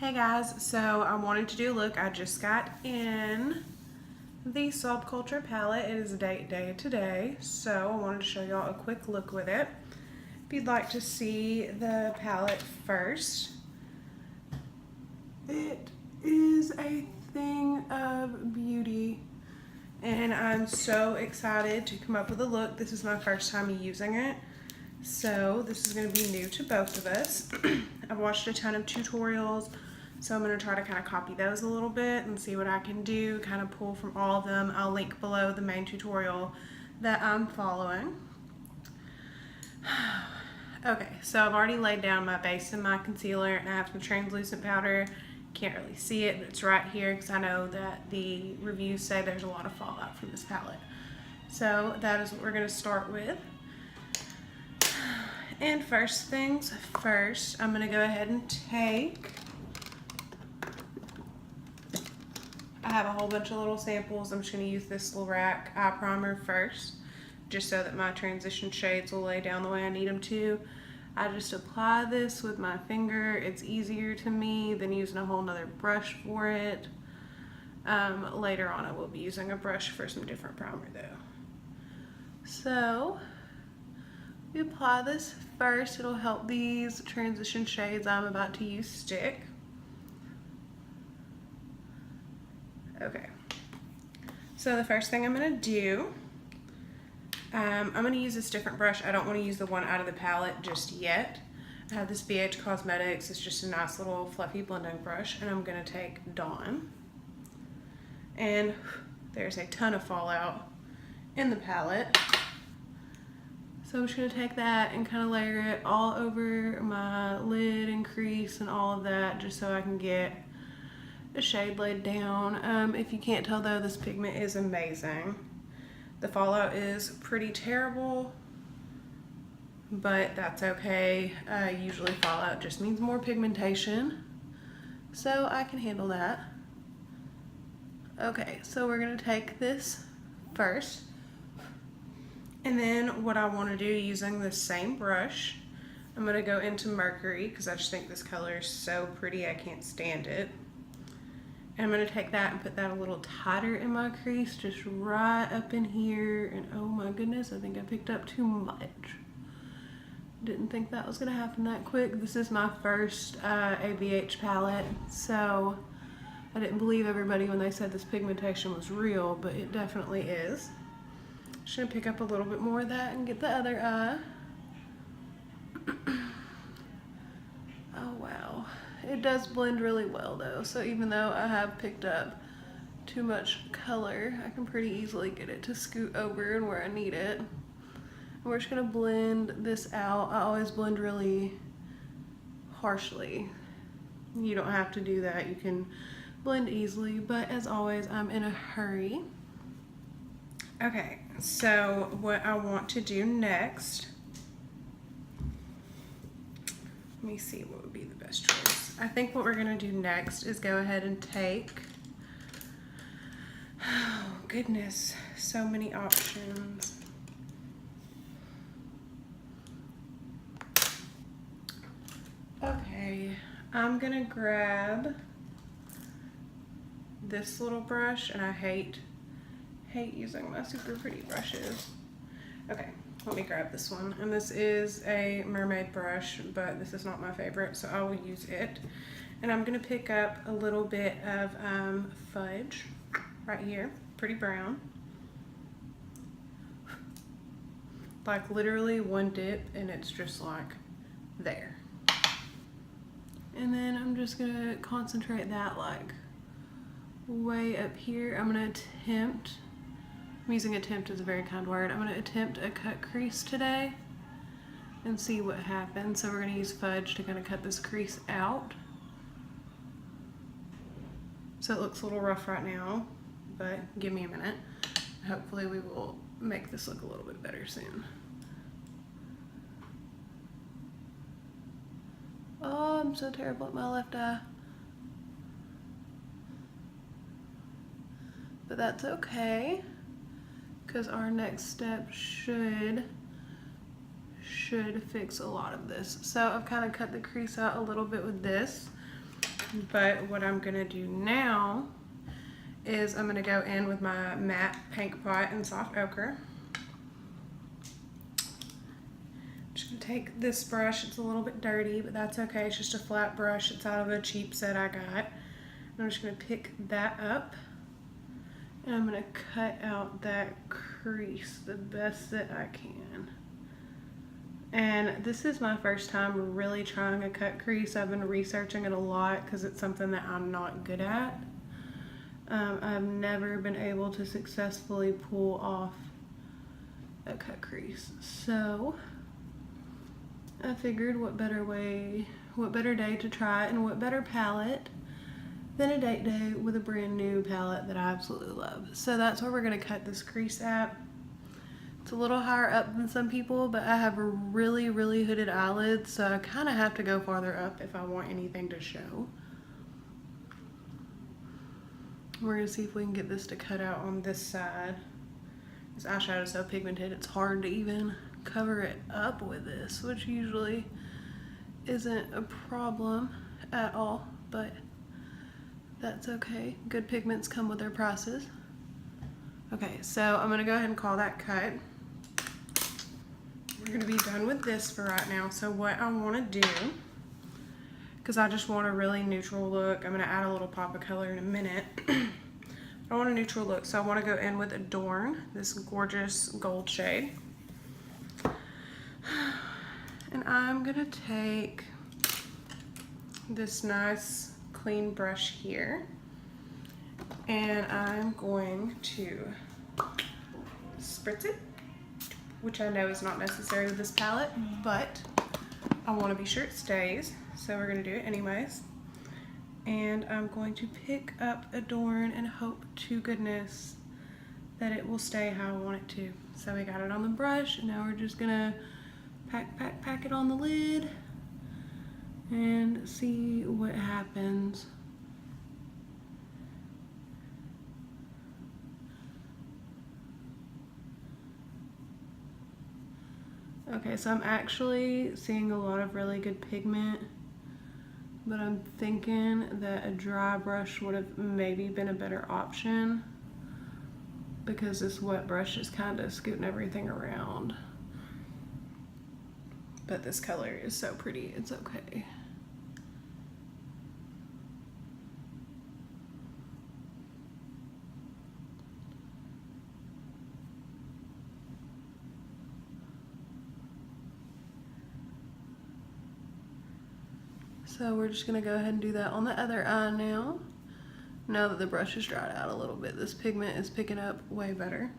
Hey guys, so I wanted to do a look. I just got in the Subculture palette. It is date day today, so I wanted to show y'all a quick look with it. If you'd like to see the palette first, it is a thing of beauty, and I'm so excited to come up with a look. This is my first time using it, so this is going to be new to both of us. I've watched a ton of tutorials, so I'm going to try to kind of copy those a little bit and see what I can do, kind of pull from all of them. I'll link below the main tutorial that I'm following. Okay, so I've already laid down my base and my concealer, and I have some translucent powder. Can't really see it, but it's right here because I know that the reviews say there's a lot of fallout from this palette. So that is what we're going to start with. And first things first, I'm going to go ahead and take, I have a whole bunch of little samples. I'm just going to use this Lorac eye primer first, just so that my transition shades will lay down the way I need them to. I just apply this with my finger. It's easier to me than using a whole nother brush for it. Later on I will be using a brush for some different primer though. So we apply this first. It'll help these transition shades I'm about to use stick. Okay, so the first thing I'm going to do, I'm going to use this different brush. I don't want to use the one out of the palette just yet. I have this ABH Cosmetics. It's just a nice little fluffy blending brush, and I'm going to take Dawn. And there's a ton of fallout in the palette. So I'm just going to take that and kind of layer it all over my lid and crease and all of that, just so I can get a shade laid down. If you can't tell though, this pigment is amazing. The fallout is pretty terrible, but that's okay. Usually fallout just means more pigmentation, so I can handle that. Okay, so we're gonna take this first, and then what I want to do using the same brush, I'm gonna go into Mercury because I just think this color is so pretty. I can't stand it. And I'm going to take that and put that a little tighter in my crease, just right up in here. And oh my goodness, I think I picked up too much. Didn't think that was going to happen that quick. This is my first ABH palette, so I didn't believe everybody when they said this pigmentation was real, but it definitely is. Just going to pick up a little bit more of that and get the other eye. Oh wow. It does blend really well though, so even though I have picked up too much color, I can pretty easily get it to scoot over and where I need it. And we're just gonna blend this out. I always blend really harshly. You don't have to do that, you can blend easily, but as always, I'm in a hurry. Okay, so what I want to do next, let me see what would be the best choice. I think what we're gonna do next is go ahead and take, oh goodness, so many options. Okay, I'm gonna grab this little brush, and I hate using my super pretty brushes. Okay. Let me grab this one, and this is a mermaid brush, but this is not my favorite, so I will use it. And I'm going to pick up a little bit of fudge right here, pretty brown. Like literally one dip, and it's just like there. And then I'm just going to concentrate that like way up here. I'm going to attempt, I'm using attempt as a very kind word. I'm going to attempt a cut crease today and see what happens. So we're going to use fudge to kind of cut this crease out. So it looks a little rough right now, but give me a minute. Hopefully we will make this look a little bit better soon. Oh, I'm so terrible at my left eye. But that's okay, because our next step should fix a lot of this. So I've kind of cut the crease out a little bit with this. But what I'm gonna do now is I'm gonna go in with my matte pink pot and soft ochre. I'm just gonna take this brush. It's a little bit dirty, but that's okay. It's just a flat brush. It's out of a cheap set I got. And I'm just gonna pick that up and I'm gonna cut out that crease the best that I can. And this is my first time really trying a cut crease. I've been researching it a lot because it's something that I'm not good at. I've never been able to successfully pull off a cut crease. So I figured what better day to try it, and what better palette than a date day with a brand new palette that I absolutely love. So that's where we're gonna cut this crease at. It's a little higher up than some people, but I have a really, really hooded eyelids, so I kind of have to go farther up if I want anything to show. We're gonna see if we can get this to cut out on this side. This eyeshadow is so pigmented, it's hard to even cover it up with this, which usually isn't a problem at all, but that's okay. Good pigments come with their prices. Okay, so I'm gonna go ahead and call that cut. We're gonna be done with this for right now. So what I wanna do, because I just want a really neutral look, I'm gonna add a little pop of color in a minute. I want a neutral look, so I wanna go in with Adorn, this gorgeous gold shade. And I'm gonna take this nice clean brush here, and I'm going to spritz it, which I know is not necessary with this palette, but I want to be sure it stays, so we're going to do it anyways. And I'm going to pick up Adorn and hope to goodness that it will stay how I want it to. So we got it on the brush, and now we're just gonna pack it on the lid and see what happens. Okay, so I'm actually seeing a lot of really good pigment, but I'm thinking that a dry brush would have maybe been a better option because this wet brush is kind of scooting everything around. But this color is so pretty, it's okay. So we're just gonna go ahead and do that on the other eye now. Now that the brush is dried out a little bit, this pigment is picking up way better.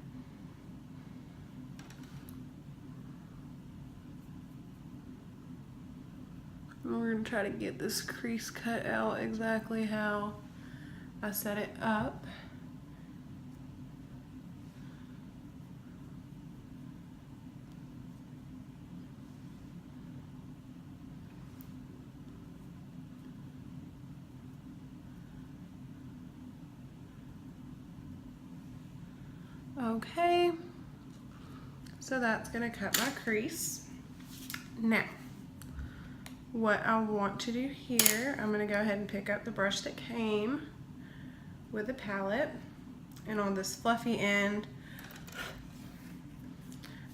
And we're gonna try to get this crease cut out exactly how I set it up. Okay, so that's gonna cut my crease. Now, what I want to do here, I'm gonna go ahead and pick up the brush that came with the palette, and on this fluffy end,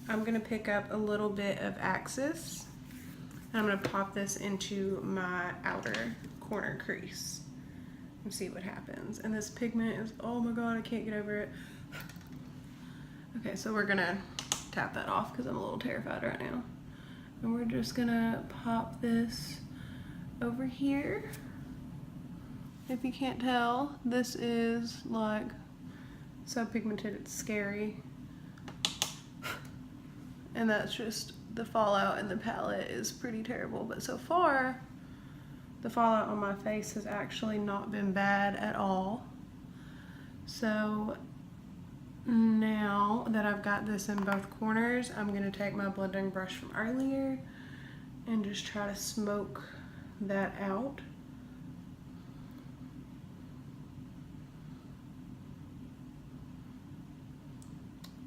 I'm gonna pick up a little bit of Axis, and I'm gonna pop this into my outer corner crease and see what happens. And this pigment is, oh my god, I can't get over it. Okay, so we're gonna tap that off because I'm a little terrified right now. And we're just gonna pop this over here. If you can't tell, this is like so pigmented it's scary. And that's just the fallout in the palette is pretty terrible. But so far, the fallout on my face has actually not been bad at all. So now that I've got this in both corners, I'm gonna take my blending brush from earlier and just try to smoke that out.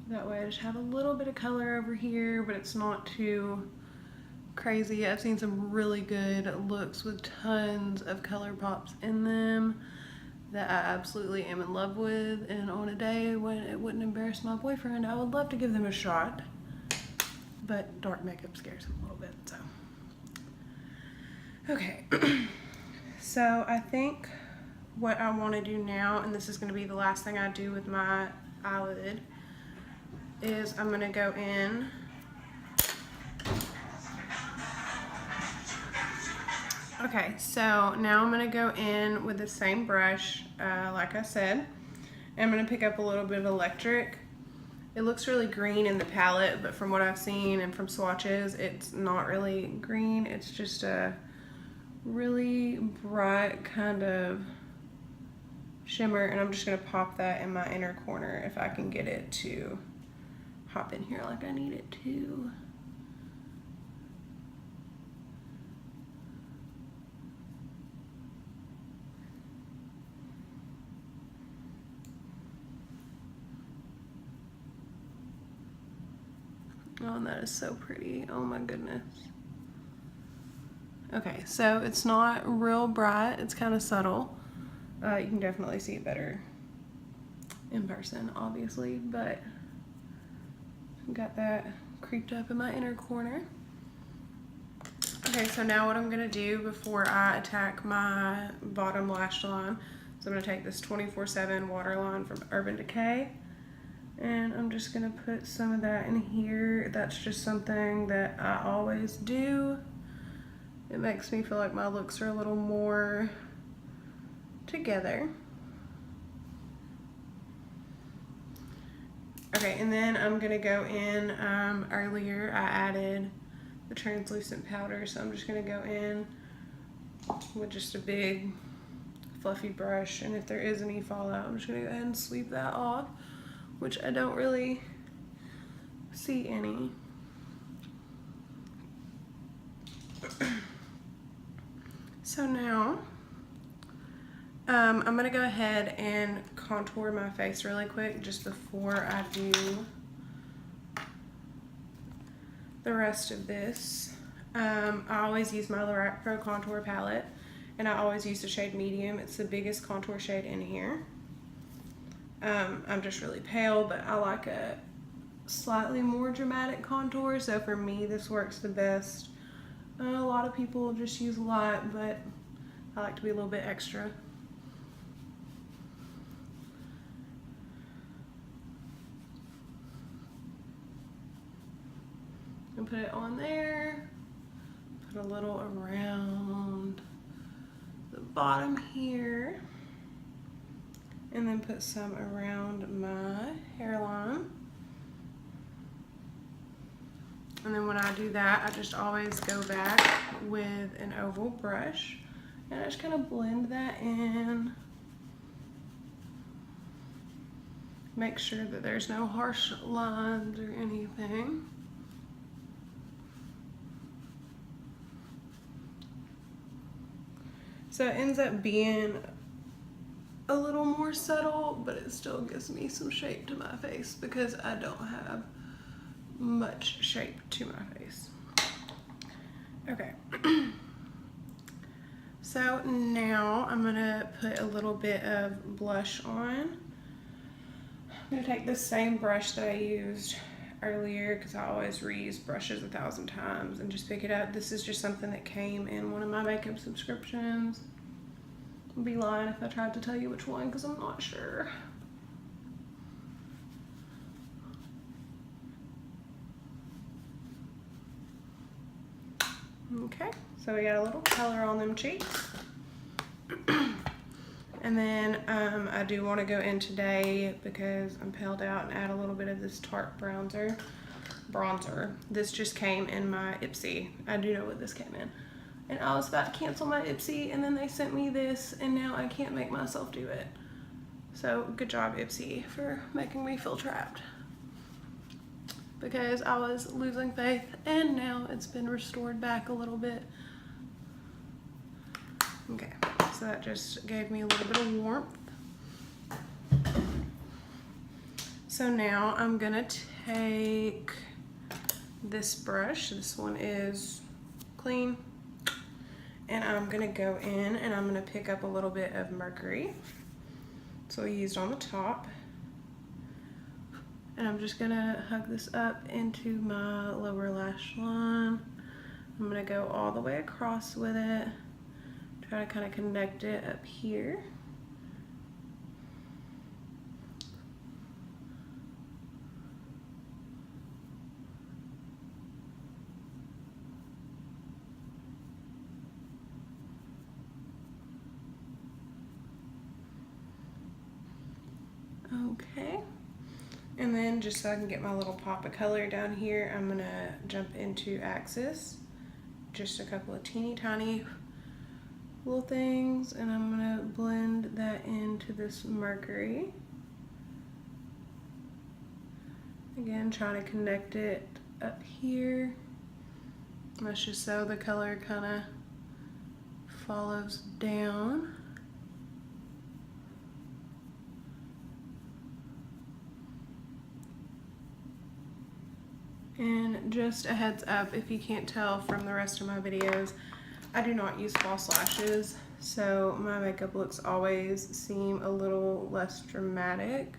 That way I just have a little bit of color over here, but it's not too crazy. I've seen some really good looks with tons of color pops in them that I absolutely am in love with, and on a day when it wouldn't embarrass my boyfriend, I would love to give them a shot, but dark makeup scares him a little bit, so. Okay, so I think what I want to do now, and this is going to be the last thing I do with my eyelid, is I'm going to go in okay, so now I'm going to go in with the same brush, like I said. I'm going to pick up a little bit of electric. It looks really green in the palette, but from what I've seen and from swatches, it's not really green. It's just a really bright kind of shimmer, and I'm just going to pop that in my inner corner if I can get it to hop in here like I need it to. Oh, and that is so pretty. Oh my goodness. Okay, so it's not real bright. It's kind of subtle. You can definitely see it better in person, obviously, but I've got that creeped up in my inner corner. Okay, so now what I'm gonna do before I attack my bottom lash line is I'm gonna take this 24/7 waterline from Urban Decay, and I'm just gonna put some of that in here. That's just something that I always do. It makes me feel like my looks are a little more together. Okay, and then I'm gonna go in, earlier I added the translucent powder, so I'm just gonna go in with just a big fluffy brush, and if there is any fallout, I'm just gonna go ahead and sweep that off, which I don't really see any. So now, I'm gonna go ahead and contour my face really quick just before I do the rest of this. I always use my Lorac Pro Contour palette, and I always use the shade medium. It's the biggest contour shade in here. I'm just really pale, but I like a slightly more dramatic contour, so for me this works the best. A lot of people just use light, but I like to be a little bit extra. And put it on there, put a little around the bottom here, and then put some around my hairline. And then when I do that, I just always go back with an oval brush, and I just kind of blend that in. Make sure that there's no harsh lines or anything. So it ends up being a little more subtle, but it still gives me some shape to my face because I don't have much shape to my face. Okay. So now I'm gonna put a little bit of blush on. I'm gonna take the same brush that I used earlier because I always reuse brushes 1,000 times, and just pick it up. This is just something that came in one of my makeup subscriptions. I'd be lying if I tried to tell you which one because I'm not sure. Okay, so we got a little color on them cheeks. And then I do want to go in today because I'm paled out and add a little bit of this Tarte bronzer. This just came in my Ipsy. I do know what this came in. And I was about to cancel my Ipsy, and then they sent me this, and now I can't make myself do it. So good job, Ipsy, for making me feel trapped. Because I was losing faith, and now it's been restored back a little bit. Okay, so that just gave me a little bit of warmth. So now I'm gonna take this brush. This one is clean. And I'm gonna go in and I'm gonna pick up a little bit of Mercury. So I used on the top. And I'm just gonna hug this up into my lower lash line. I'm gonna go all the way across with it. Try to kind of connect it up here. Okay, and then just so I can get my little pop of color down here, I'm gonna jump into Axis, just a couple of teeny tiny little things, and I'm gonna blend that into this Mercury. Again, trying to connect it up here. That's just so the color kind of follows down. And just a heads up, if you can't tell from the rest of my videos, I do not use false lashes, so my makeup looks always seem a little less dramatic,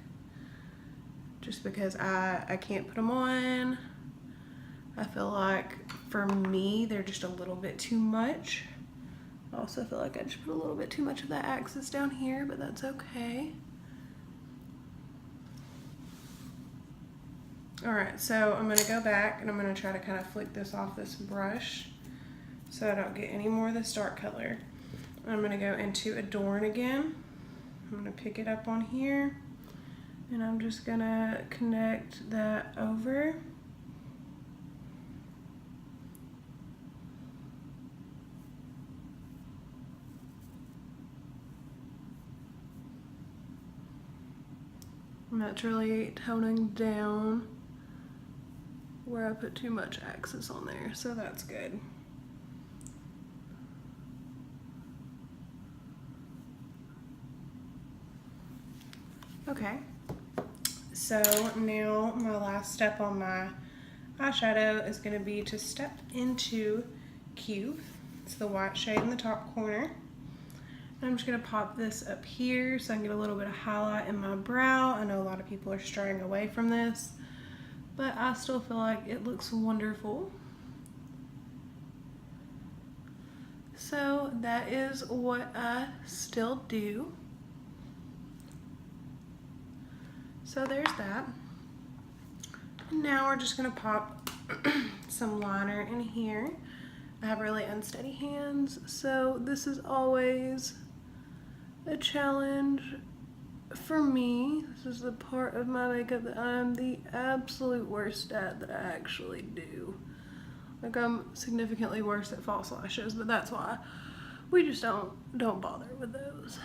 just because I can't put them on. I feel like, for me, they're just a little bit too much. I also feel like I just put a little bit too much of that Axis down here, but that's okay. Alright, so I'm going to go back and I'm going to try to kind of flick this off this brush so I don't get any more of this dark color. I'm going to go into Adorn again. I'm going to pick it up on here and I'm just going to connect that over. And that's really toning down where I put too much Axis on there, so that's good. Okay, so now my last step on my eyeshadow is going to be to step into Cube. It's the white shade in the top corner. I'm just going to pop this up here so I can get a little bit of highlight in my brow. I know a lot of people are straying away from this, but I still feel like it looks wonderful. So that is what I still do. So there's that. And now we're just gonna pop some liner in here. I have really unsteady hands, so this is always a challenge for me. This is the part of my makeup that I'm the absolute worst at, that I actually do. Like, I'm significantly worse at false lashes, but that's why we just don't bother with those.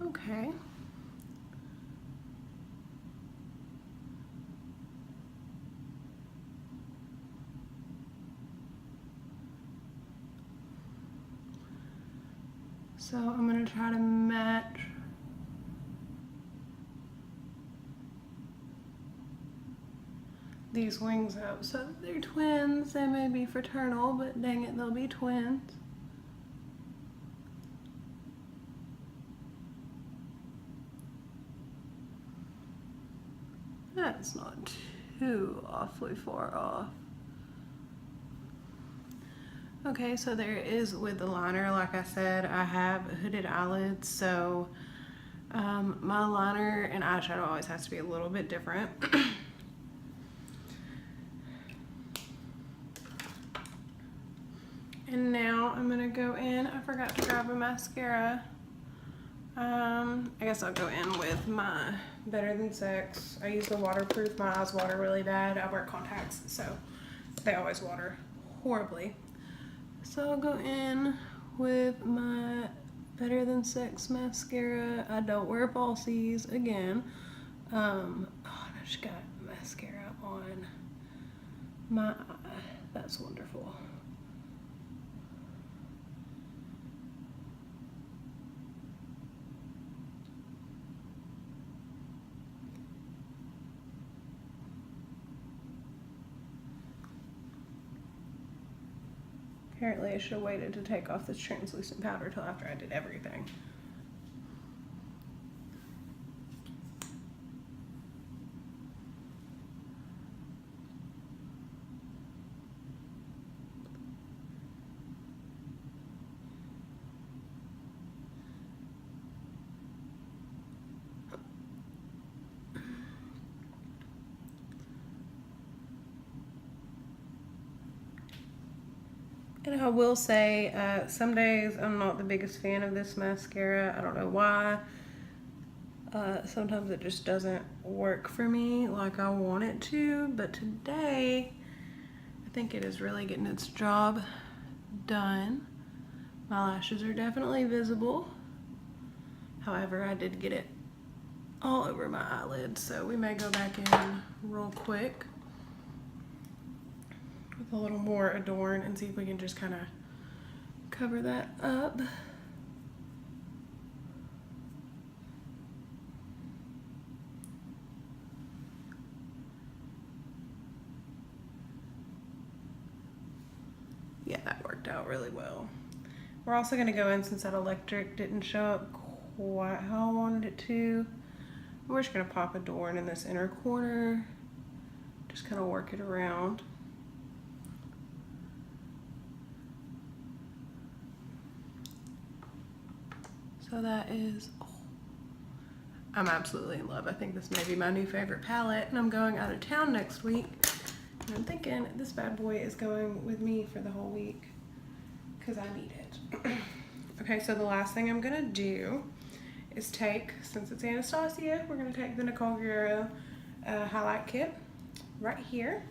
Okay. So I'm going to try to match these wings up. So they're twins. They may be fraternal, but dang it, they'll be twins. That's not too awfully far off. Okay, so there is with the liner, like I said, I have hooded eyelids, so my liner and eyeshadow always has to be a little bit different. And now I'm gonna go in, I forgot to grab a mascara. I guess I'll go in with my Better Than Sex. I use the waterproof. My eyes water really bad. I wear contacts, so they always water horribly. So I'll go in with my Better Than Sex mascara. I don't wear falsies again. I just got mascara on my eye. That's wonderful. Apparently I should have waited to take off this translucent powder till after I did everything. And I will say, some days I'm not the biggest fan of this mascara. I don't know why. Sometimes it just doesn't work for me like I want it to, but today I think it is really getting its job done. My lashes are definitely visible. However, I did get it all over my eyelids, so we may go back in real quick with a little more Adorn and see if we can just kind of cover that up. Yeah, that worked out really well. We're also going to go in, since that electric didn't show up quite how I wanted it to. We're just going to pop Adorn in this inner corner, just kind of work it around. So that is, oh, I'm absolutely in love. I think this may be my new favorite palette, and I'm going out of town next week. And I'm thinking this bad boy is going with me for the whole week because I need it. Okay, so the last thing I'm gonna do is take, since it's Anastasia, we're gonna take the Nicole Guerrero highlight kit right here.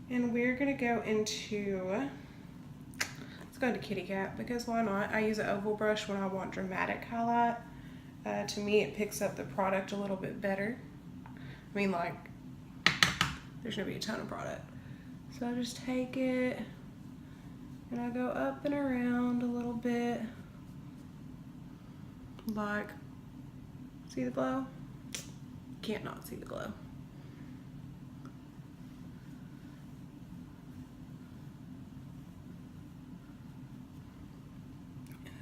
And we're gonna go into, let's go into Kitty Cat, because why not? I use an oval brush when I want dramatic highlight. To me, it picks up the product a little bit better. I mean, like, there's gonna be a ton of product. So I just take it and I go up and around a little bit. Like, see the glow? Can't not see the glow.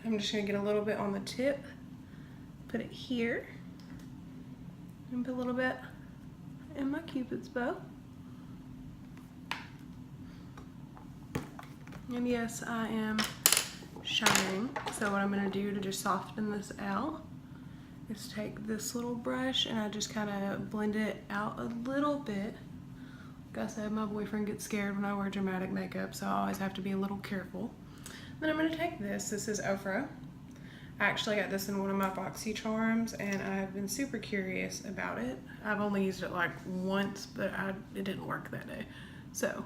I'm just gonna get a little bit on the tip, put it here, and put a little bit in my Cupid's bow. And yes, I am shining. So what I'm gonna do to just soften this out is take this little brush and I just kind of blend it out a little bit. Like I said, my boyfriend gets scared when I wear dramatic makeup, so I always have to be a little careful. Then I'm gonna take this. This is Ofra. I actually got this in one of my BoxyCharms, and I've been super curious about it. I've only used it like once, but it didn't work that day. So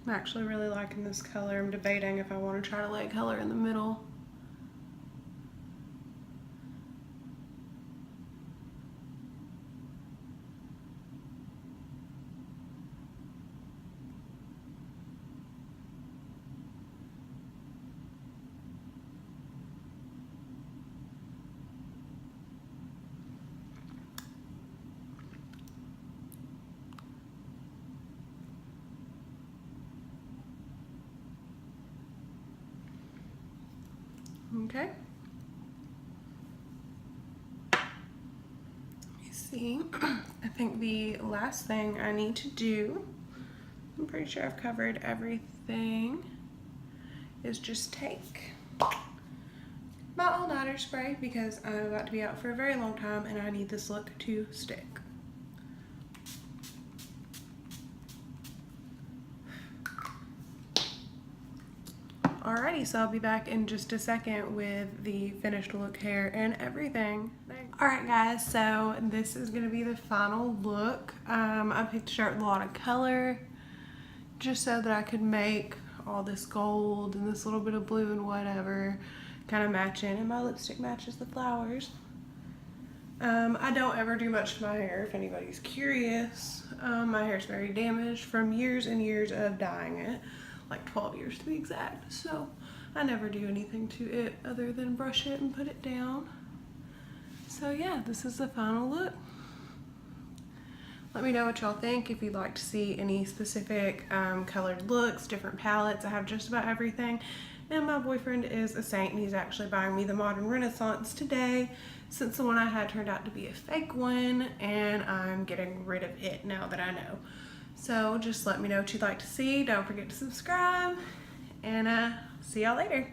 I'm actually really liking this color. I'm debating if I want to try to lay color in the middle. Okay. Let me see. I think the last thing I need to do, I'm pretty sure I've covered everything, is just take my all-nighter spray, because I'm about to be out for a very long time and I need this look to stick. Alrighty, so I'll be back in just a second with the finished look, hair, and everything. Thanks. Alright guys, so this is going to be the final look. I picked a shirt with a lot of color just so that I could make all this gold and this little bit of blue and whatever kind of match in, and my lipstick matches the flowers. I don't ever do much to my hair if anybody's curious. My hair is very damaged from years and years of dyeing it, like 12 years to be exact, so I never do anything to it other than brush it and put it down. So yeah, this is the final look. Let me know what y'all think. If you'd like to see any specific colored looks, different palettes, I have just about everything. And my boyfriend is a saint, and he's actually buying me the Modern Renaissance today, since the one I had turned out to be a fake one, and I'm getting rid of it now that I know. So just let me know what you'd like to see. Don't forget to subscribe, and see y'all later.